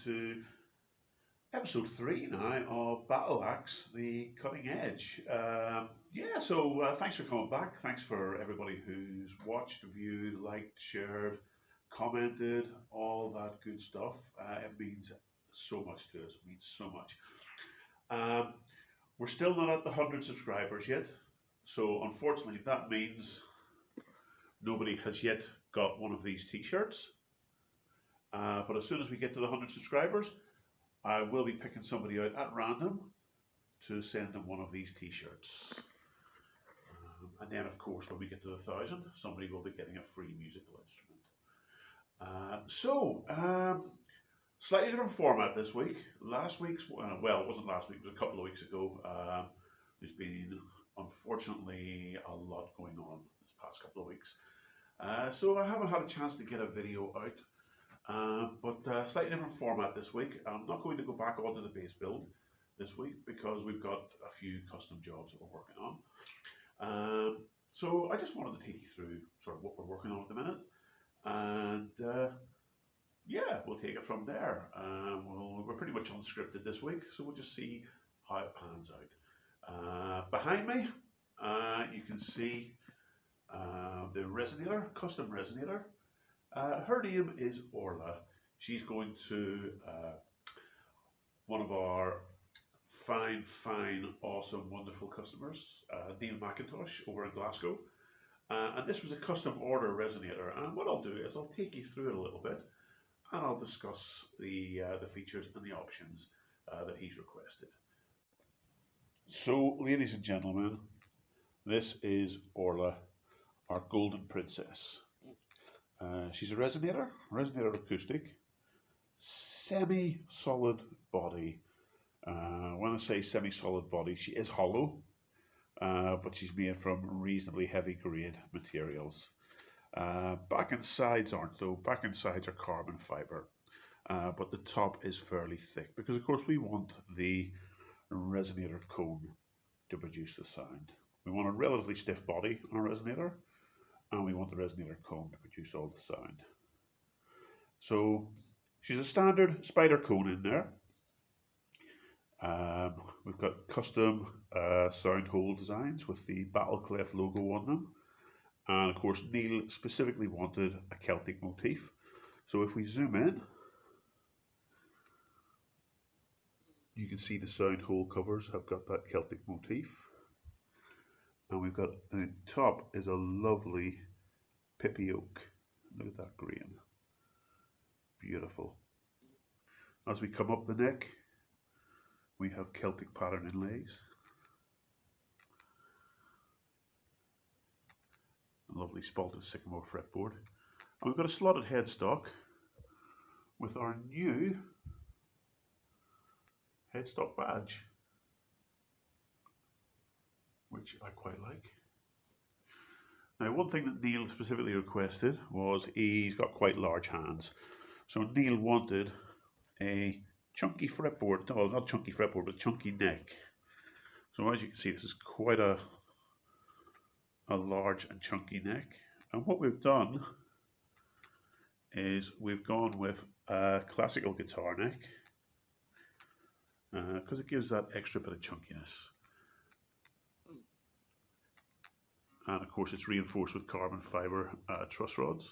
to episode 3 now of BTLX The Cutting Edge. Thanks for coming back. Thanks for everybody who's watched, viewed, liked, shared, commented, all that good stuff. It means so much to us. It means so much. We're still not at the 100 subscribers yet, so unfortunately that means nobody has yet got one of these t-shirts. But as soon as we get to the 100 subscribers, I will be picking somebody out at random to send them one of these t-shirts. And then, of course, when we get to the 1,000, somebody will be getting a free musical instrument. Slightly different format this week. Last week's, well, it wasn't last week, it was a couple of weeks ago. There's been, unfortunately, a lot going on this past couple of weeks. So I haven't had a chance to get a video out. But slightly different format this week. I'm not going to go back onto the base build this week because we've got a few custom jobs that we're working on. So I just wanted to take you through sort of what we're working on at the minute, and yeah, we'll take it from there. We're pretty much unscripted this week, so we'll just see how it pans out. Behind me, you can see the resonator, custom resonator. Her name is Orlaith. She's going to one of our fine, awesome, wonderful customers, Neil McIntosh over in Glasgow. And this was a custom order resonator. And what I'll do is I'll take you through it a little bit and I'll discuss the features and the options that he's requested. So, ladies and gentlemen, this is Orlaith, our golden princess. She's a resonator acoustic, semi-solid body. When I say semi-solid body, she is hollow, but she's made from reasonably heavy grade materials. Back and sides aren't though. Back and sides are carbon fibre, but the top is fairly thick because of course we want the resonator cone to produce the sound. We want a relatively stiff body on a resonator, and we want the resonator cone to produce all the sound. So she's a standard spider cone in there. We've got custom sound hole designs with the BTLX logo on them. And of course Neil specifically wanted a Celtic motif. So if we zoom in, you can see the sound hole covers have got that Celtic motif. And we've got, the top is a lovely pippy oak. Look at that green. Beautiful. As we come up the neck, we have Celtic pattern inlays. A lovely spalted sycamore fretboard. And we've got a slotted headstock with our new headstock badge, which I quite like. Now, one thing that Neil specifically requested was he's got quite large hands. So Neil wanted a chunky fretboard, no, not chunky fretboard, but chunky neck. So as you can see, this is quite a large and chunky neck. And what we've done is we've gone with a classical guitar neck because it gives that extra bit of chunkiness. And of course it's reinforced with carbon fibre truss rods.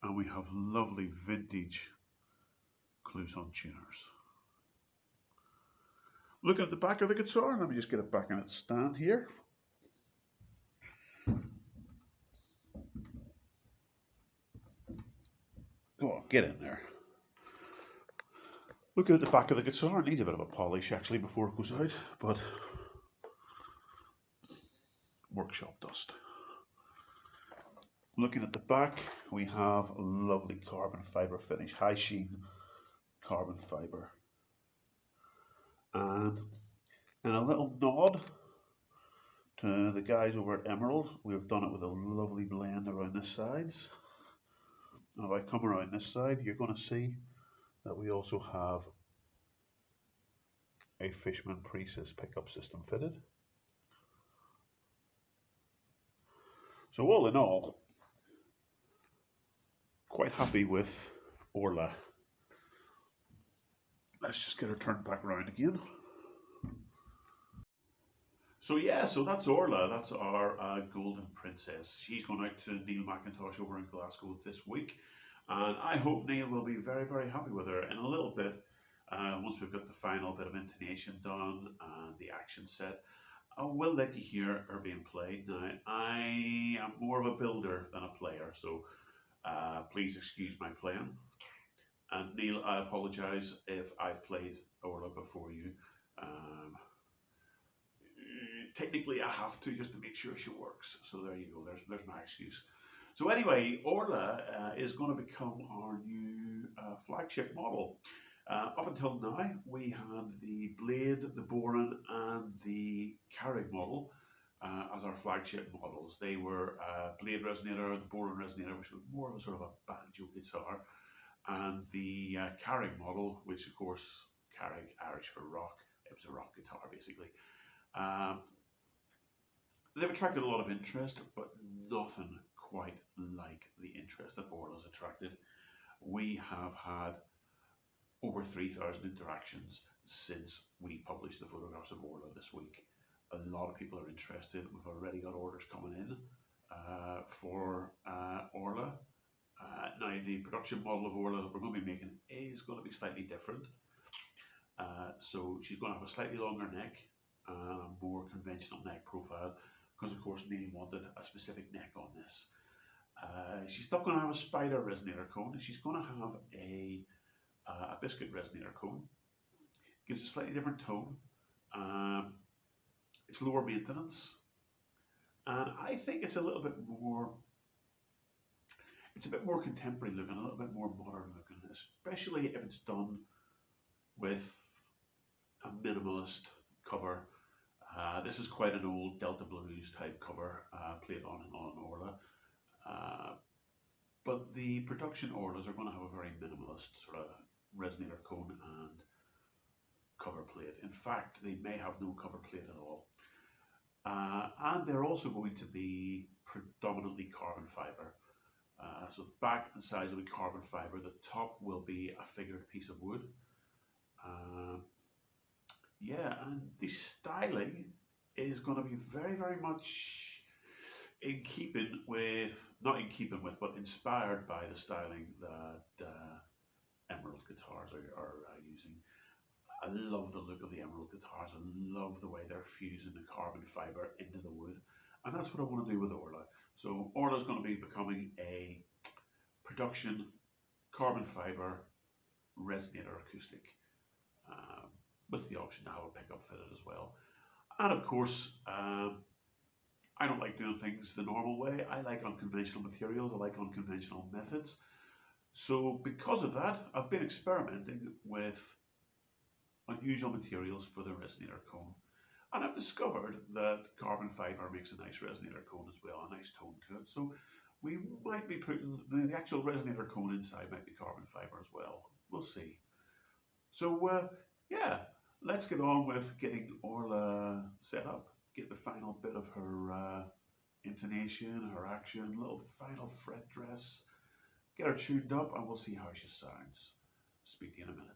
And we have lovely vintage Clouson tuners. Looking at the back of the guitar, let me just get it back in its stand here. Go on, get in there. Looking at the back of the guitar, it needs a bit of a polish actually before it goes out, but workshop dust. Looking at the back, we have a lovely carbon fibre finish, high sheen carbon fibre. And in a little nod to the guys over at Emerald, we've done it with a lovely blend around the sides. And if I come around this side, you're going to see that we also have a Fishman Precis pickup system fitted. So all in all, quite happy with Orlaith. let's just get her turned back around again. So yeah, so that's Orla, that's our golden princess. She's going out to Neil McIntosh over in Glasgow this week, and I hope Neil will be very, very happy with her. In a little bit, once we've got the final bit of intonation done and the action set, I will let you hear her being played. Now, I am more of a builder than a player, so please excuse my playing. And Neil, I apologise if I've played Orla before you. Technically, I have to just to make sure she works. So there you go. There's my excuse. So anyway, Orla is going to become our new flagship model. Up until now, we had the Blade, the Boran, and the Carrig model as our flagship models. They were Blade resonator, the Boran resonator, which was more of a sort of a banjo guitar, and the Carrig model, which of course, Carrig, Irish for rock. It was a rock guitar basically. They've attracted a lot of interest, but nothing quite like the interest that Orla's attracted. We have had over 3,000 interactions since we published the photographs of Orla this week. A lot of people are interested. We've already got orders coming in for Orla. Now, the production model of Orla that we're going to be making is going to be slightly different. So she's going to have a slightly longer neck, a more conventional neck profile, because of course Neil wanted a specific neck on this. She's not going to have a spider resonator cone. She's going to have a biscuit resonator cone. Gives a slightly different tone. It's lower maintenance, and I think it's a little bit more. It's a bit more contemporary looking, a little bit more modern looking, especially if it's done with a minimalist cover. This is quite an old Delta Blues type cover, played on Orla. But the production Orlas are going to have a very minimalist sort of resonator cone and cover plate. In fact, they may have no cover plate at all. And they're also going to be predominantly carbon fibre. So the back and sides will be carbon fibre. The top will be a figured piece of wood. Yeah, and the styling is going to be very, very much in keeping with, not in keeping with, but inspired by the styling that Emerald guitars are using. I love the look of the Emerald guitars. I love the way they're fusing the carbon fibre into the wood. And that's what I want to do with Orla. So Orla is going to be becoming a production carbon fibre resonator acoustic, with the option to have a pickup fitted as well. And of course, I don't like doing things the normal way. I like unconventional materials. I like unconventional methods. So because of that, I've been experimenting with unusual materials for the resonator cone. And I've discovered that carbon fibre makes a nice resonator cone as well, a nice tone to it. So we might be putting, the actual resonator cone inside might be carbon fibre as well. We'll see. So yeah, let's get on with getting Orla set up. Get the final bit of her intonation, her action, little final fret dress. Get her tuned up and we'll see how she sounds. Speak to you in a minute.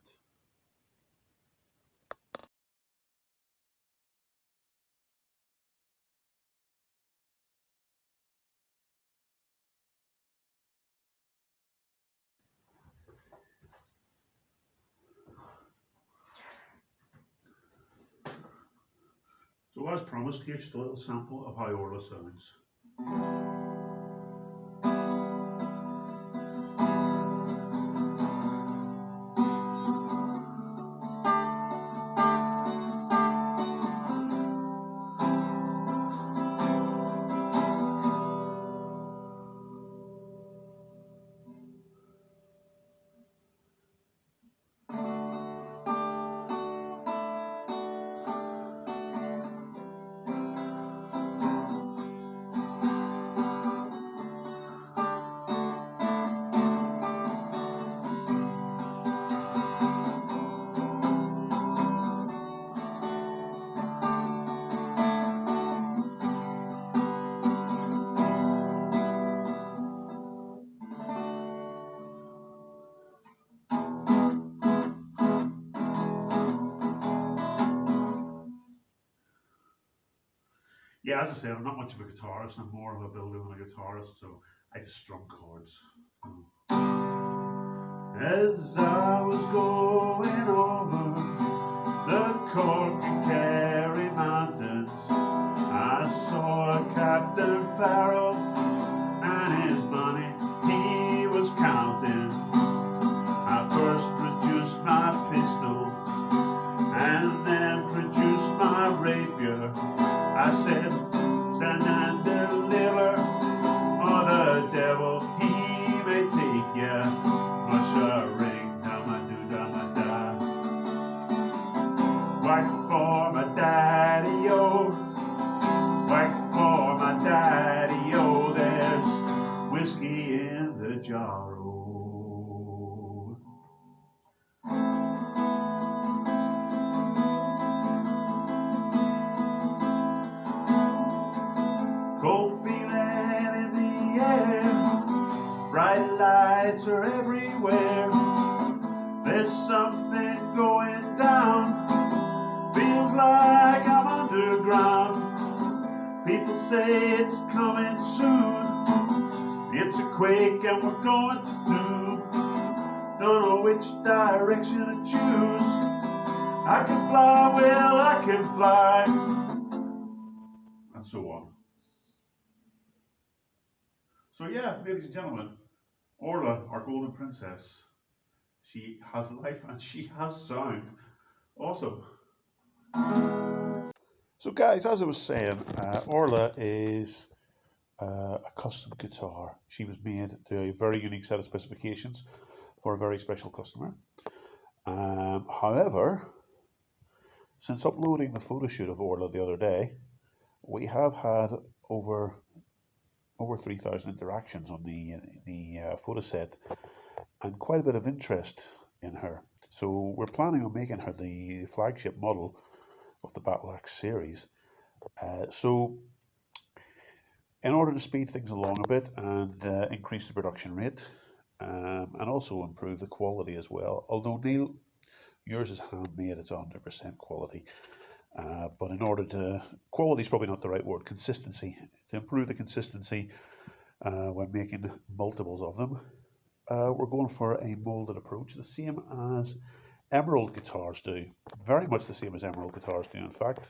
So as promised, here's just a little sample of how Orla sounds. yeah, as I said, I'm not much of a guitarist. I'm more of a builder than a guitarist, so I just strum chords. As I was going over the Cork and Kerry mountains, I saw a Captain Farrell and his money he was counting. I first produced my pistol and then produced my rapier. I said, stand and deliver, or the devil he may take ya. Musha ring, dama-doo-dama-da. Whack for my daddy-o, whack for my daddy-o. There's whiskey in the jar-o. Cold feeling in the air, bright lights are everywhere. There's something going down, feels like I'm underground. People say it's coming soon, it's a quake and we're going to doom. Don't know which direction to choose. I can fly, well I can fly, and so on. So yeah, ladies and gentlemen, Orla, our golden princess, she has life and she has sound. Awesome. So guys, as I was saying, Orla is a custom guitar. She was made to a very unique set of specifications for a very special customer. However, since uploading the photo shoot of Orla the other day, we have had over 3,000 interactions on the photo set and quite a bit of interest in her. So we're planning on making her the flagship model of the BTLX series. So in order to speed things along a bit and increase the production rate and also improve the quality as well, although Neil, yours is handmade, it's 100% quality. But in order to, quality is probably not the right word, consistency, to improve the consistency when making multiples of them, we're going for a molded approach, the same as Emerald guitars do. Very much the same as Emerald guitars do, in fact.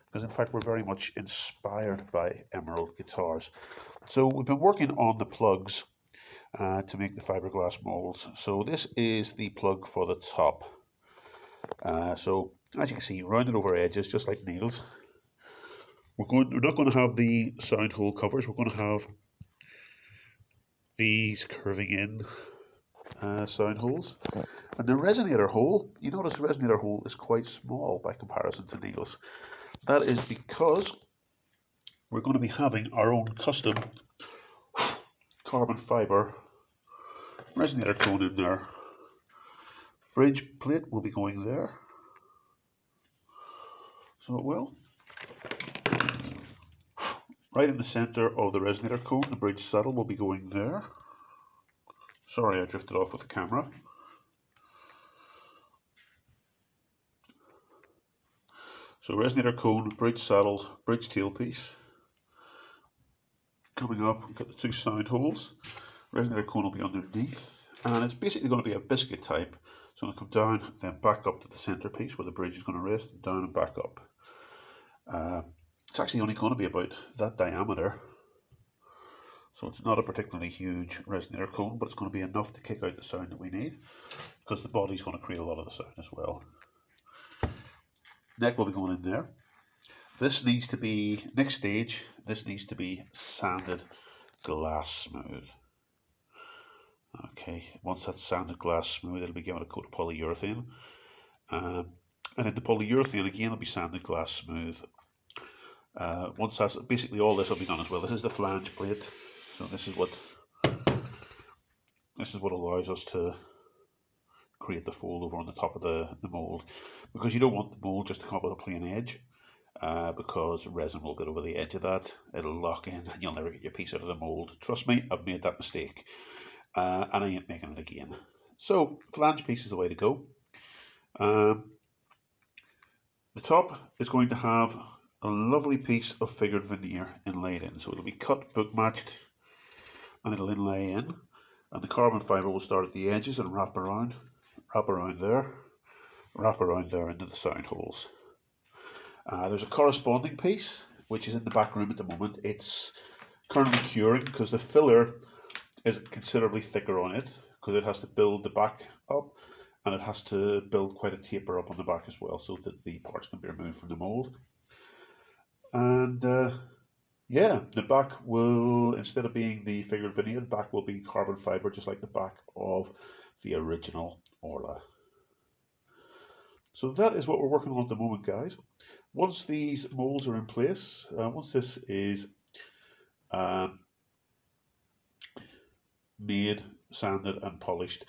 Because in fact we're very much inspired by Emerald guitars. So we've been working on the plugs to make the fiberglass molds. So this is the plug for the top. So as you can see, rounded over edges, just like Neil's. We're not going to have the sound hole covers. We're going to have these curving in sound holes. And the resonator hole, you notice the resonator hole is quite small by comparison to Neil's. That is because we're going to be having our own custom carbon fiber resonator cone in there. Bridge plate will be going there. So it will. Right in the center of the resonator cone, the bridge saddle will be going there. Sorry, I drifted off with the camera. So resonator cone, bridge saddle, bridge tailpiece. Coming up, we've got the two sound holes. Resonator cone will be underneath, and it's basically going to be a biscuit type. So it'll come down, then back up to the centerpiece where the bridge is going to rest, down and back up. It's actually only going to be about that diameter. So it's not a particularly huge resonator cone, but it's going to be enough to kick out the sound that we need, because the body's going to create a lot of the sound as well. Neck will be going in there. This needs to be, next stage, this needs to be sanded glass smooth. Okay, once that's sanded glass smooth, it'll be given a coat of polyurethane. And in the polyurethane, again, it'll be sanded glass smooth. Once that's, basically all this will be done as well. This is the flange plate. So this is what allows us to create the fold over on the top of the mold, because you don't want the mold just to come up with a plain edge, because resin will get over the edge of that, it'll lock in and you'll never get your piece out of the mold. Trust me, I've made that mistake, and I ain't making it again. So flange piece is the way to go. The top is going to have a lovely piece of figured veneer inlaid in. So it'll be cut, book matched, and it'll inlay in. And the carbon fibre will start at the edges and wrap around there, wrap around there into the sound holes. There's a corresponding piece which is in the back room at the moment. It's currently curing because the filler is considerably thicker on it, because it has to build the back up and it has to build quite a taper up on the back as well, so that the parts can be removed from the mould. And yeah, the back will, instead of being the figured veneer, the back will be carbon fibre, just like the back of the original Orlaith. So that is what we're working on at the moment, guys. Once these moulds are in place, once this is made, sanded and polished,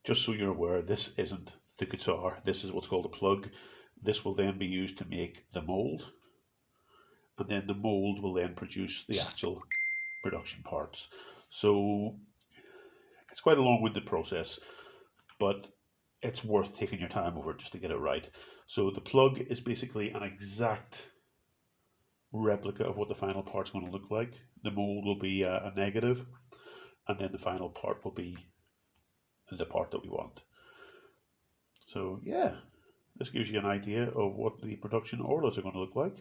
just so you're aware, this isn't the guitar. This is what's called a plug. This will then be used to make the mould, and then the mould will then produce the actual production parts. So it's quite a long-winded process, but it's worth taking your time over just to get it right. So the plug is basically an exact replica of what the final part's going to look like. The mould will be a negative, and then the final part will be the part that we want. So yeah, this gives you an idea of what the production Orlaiths are going to look like.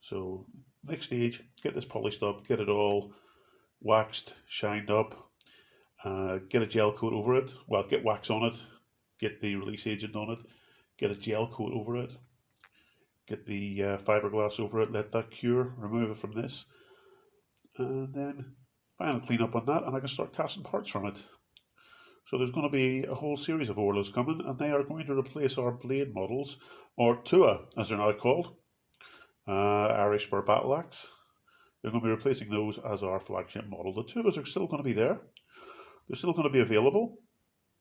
So next stage, get this polished up, get it all waxed, shined up, get a gel coat over it. Well, get wax on it, get the release agent on it, get a gel coat over it, get the fiberglass over it, let that cure, remove it from this, and then final clean up on that, and I can start casting parts from it. So there's going to be a whole series of Orlaiths coming, and they are going to replace our blade models, or Tua as they're now called, Irish for battle axe. They're going to be replacing those as our flagship model. The Tuas are still going to be there. They're still going to be available,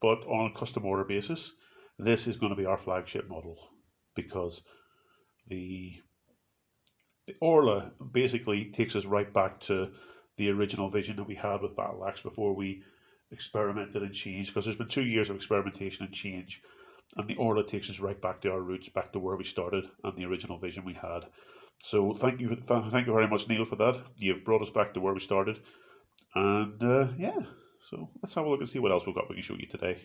but on a custom order basis. This is going to be our flagship model, because the Orlaith basically takes us right back to the original vision that we had with battle axe before we experimented and changed, because there's been 2 years of experimentation and change, and the Orlaith takes us right back to our roots, back to where we started and the original vision we had. So thank you very much, Neil, for that. You've brought us back to where we started, and yeah, so let's have a look and see what else we've got we can show you today.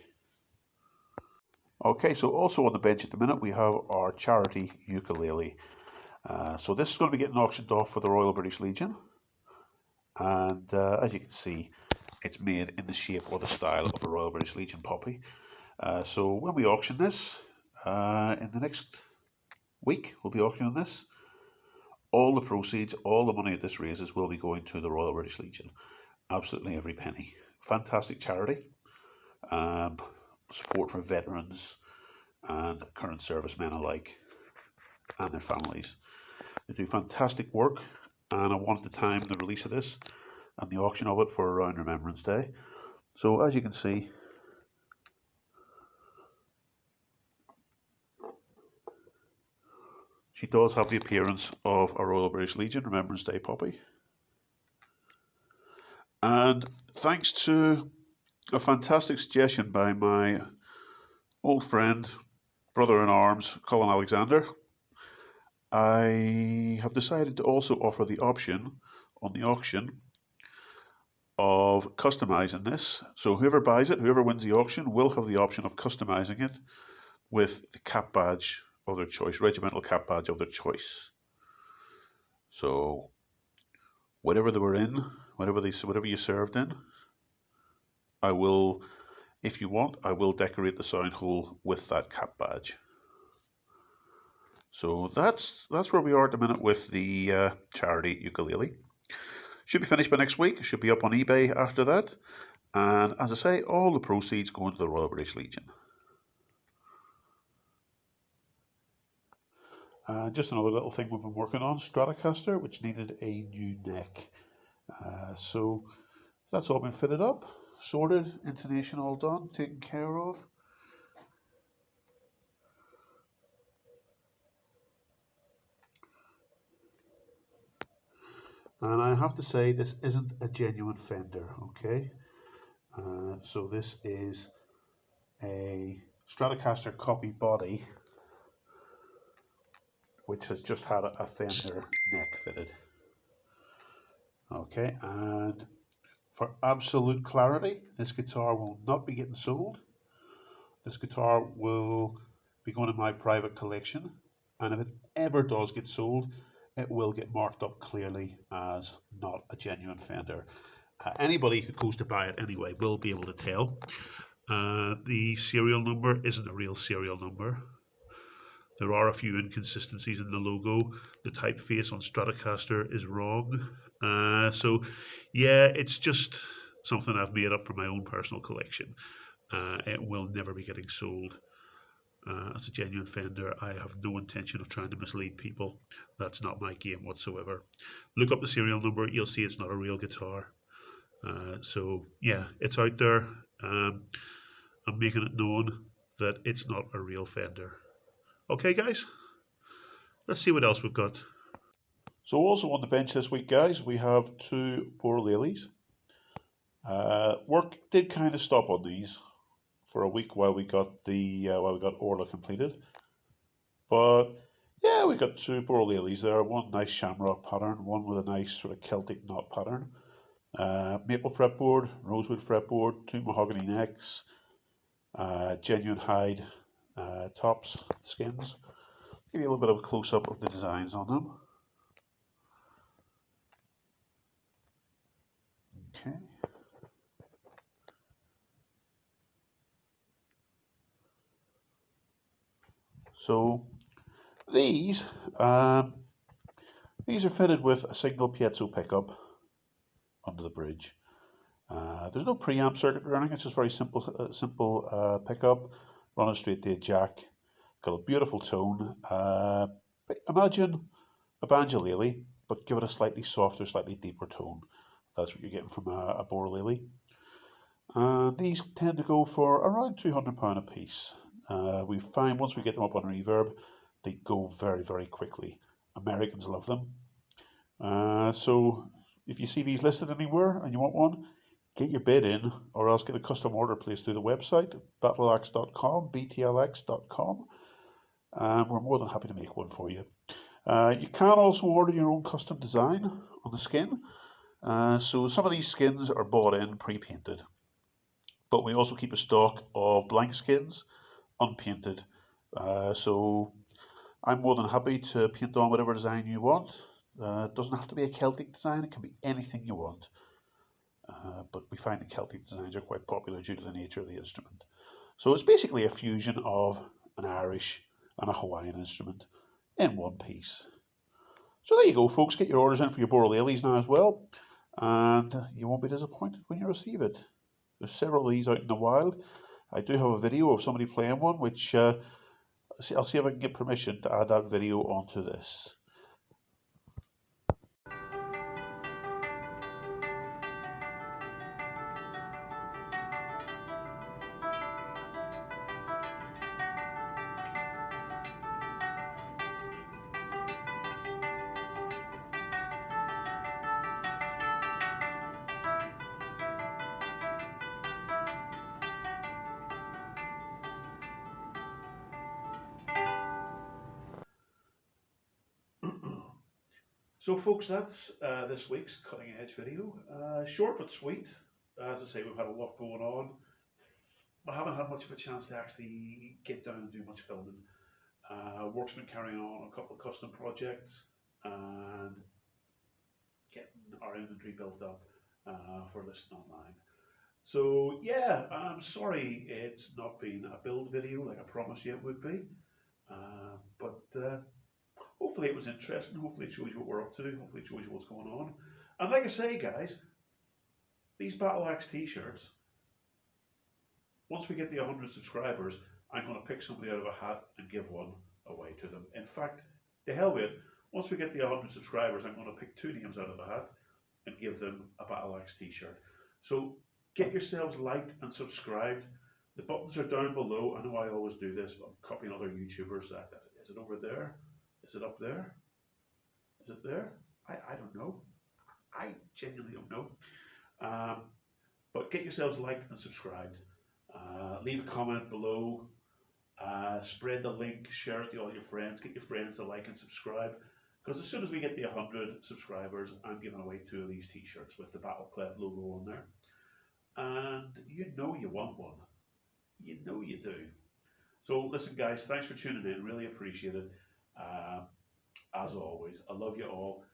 Okay, so also on the bench at the minute we have our charity ukulele. So this is going to be getting auctioned off for the Royal British Legion, and as you can see, it's made in the shape or the style of a Royal British Legion poppy. So when we auction this, in the next week we'll be auctioning this. All the proceeds, all the money that this raises will be going to the Royal British Legion. Absolutely every penny. Fantastic charity. Support for veterans and current servicemen alike and their families. They do fantastic work, and I wanted to time the release of this and the auction of it for around Remembrance Day. So as you can see, she does have the appearance of a Royal British Legion Remembrance Day poppy. And thanks to a fantastic suggestion by my old friend, brother-in-arms, Colin Alexander, I have decided to also offer the option on the auction of customizing this. So whoever buys it, whoever wins the auction, will have the option of customizing it with the cap badge of their choice, regimental cap badge of their choice. So whatever they were in, whatever you served in, I will, if you want, I will decorate the sound hole with that cap badge. So that's where we are at the minute with the charity ukulele. Should be finished by next week. Should be up on eBay after that. And as I say, all the proceeds go into the Royal British Legion. Just another little thing we've been working on, Stratocaster, which needed a new neck. So that's all been fitted up, sorted, intonation all done, taken care of. And I have to say, this isn't a genuine Fender, okay? So this is a Stratocaster copy body which has just had a fender neck fitted. Okay, and for absolute clarity, this guitar will not be getting sold. This guitar will be going in my private collection, and if it ever does get sold, it will get marked up clearly as not a genuine Fender. Anybody who goes to buy it anyway will be able to tell. The serial number isn't a real serial number. There are a few inconsistencies in the logo. The typeface on Stratocaster is wrong. So yeah, it's just something I've made up for my own personal collection. It will never be getting sold as a genuine Fender. I have no intention of trying to mislead people. That's not my game whatsoever. Look up the serial number, you'll see it's not a real guitar. So yeah, it's out there. I'm making it known that it's not a real Fender. Okay, guys, let's see what else we've got. So also on the bench this week, guys, we have two Bodhraleles. Work did kind of stop on these for a week while we got Orlaith completed, but yeah, we got two Bodhraleles there. One nice shamrock pattern, one with a nice sort of Celtic knot pattern. Maple fretboard, rosewood fretboard, two mahogany necks, genuine hide tops, skins. Give you a little bit of a close-up of the designs on them. Okay. So these are fitted with a single piezo pickup under the bridge. There's no preamp circuit or anything. It's just very simple pickup running straight to a jack. Got a beautiful tone. Imagine a banjolele, but give it a slightly softer, slightly deeper tone. That's what you're getting from a Bodhralele. These tend to go for around £200 a piece. We find once we get them up on reverb, they go very, very quickly. Americans love them. So if you see these listed anywhere and you want one, get your bid in, or else get a custom order placed through the website, BTLX.com, BTLX.com. We're more than happy to make one for you. You can also order your own custom design on the skin. So some of these skins are bought in pre-painted, but we also keep a stock of blank skins, unpainted. So I'm more than happy to paint on whatever design you want. It doesn't have to be a Celtic design, it can be anything you want. But we find the Celtic designs are quite popular due to the nature of the instrument. So it's basically a fusion of an Irish and a Hawaiian instrument in one piece. So there you go, folks. Get your orders in for your Bodhraleles now as well, and you won't be disappointed when you receive it. There's several of these out in the wild. I do have a video of somebody playing one, which I'll see if I can get permission to add that video onto this. So folks, that's this week's Cutting Edge video. Short but sweet. As I say, we've had a lot going on. I haven't had much of a chance to actually get down and do much filming. Work's been carrying on a couple of custom projects and getting our inventory built up for listing online. So yeah, I'm sorry it's not been a build video like I promised you it would be, but hopefully it was interesting. Hopefully it shows you what we're up to. Hopefully it shows you what's going on. And like I say, guys, these BTLX t-shirts, once we get the 100 subscribers, I'm going to pick somebody out of a hat and give one away to them. In fact, to hell with it, once we get the 100 subscribers, I'm going to pick two names out of the hat and give them a BTLX t-shirt. So get yourselves liked and subscribed. The buttons are down below. I know I always do this, but I'm copying other YouTubers. Is it over there? Is it up there? Is it there? I don't know. I genuinely don't know. But get yourselves liked and subscribed. Leave a comment below. Spread the link, share it to all your friends, get your friends to like and subscribe. Because as soon as we get to 100 subscribers, I'm giving away 2 of these t-shirts with the BTLX logo on there. And you know you want one. You know you do. So listen guys, thanks for tuning in, really appreciate it. As always, I love you all.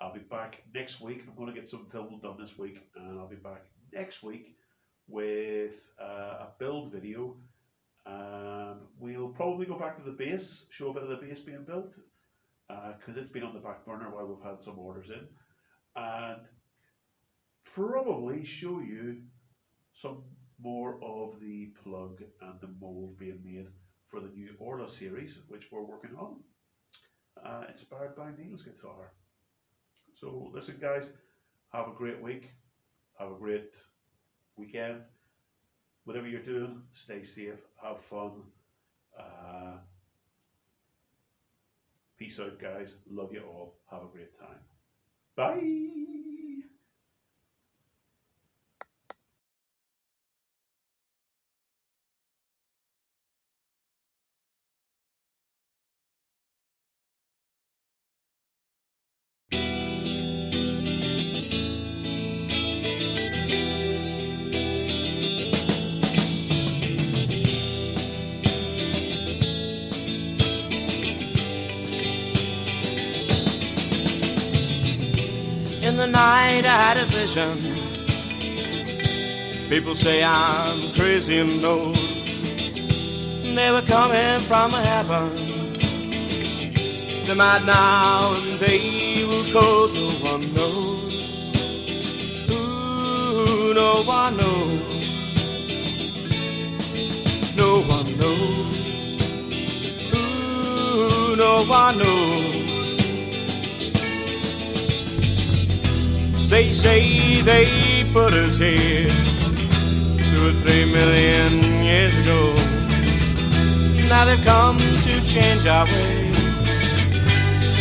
I'll be back next week. I'm going to get some filming done this week, and I'll be back next week with a build video. We'll probably go back to the bass, show a bit of the bass being built, because it's been on the back burner while we've had some orders in, and probably show you some more of the plug and the mould being made for the new Orlaith series, which we're working on, inspired by Neil's guitar. So listen guys, have a great week, have a great weekend. Whatever you're doing, stay safe, have fun. Peace out guys, love you all, have a great time. Bye! In the night I had a vision. People say I'm crazy and old. They were coming from heaven. They might now and they will go. No one knows. Ooh, no one knows. No one knows. Ooh, no one knows. They say they put us here 2 or 3 million years ago. Now they've come to change our ways,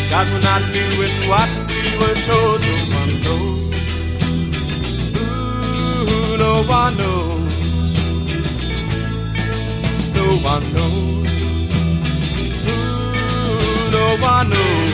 'cause we're not doing what we were told. No one knows. Ooh, no one knows. No one knows. Ooh, no one knows.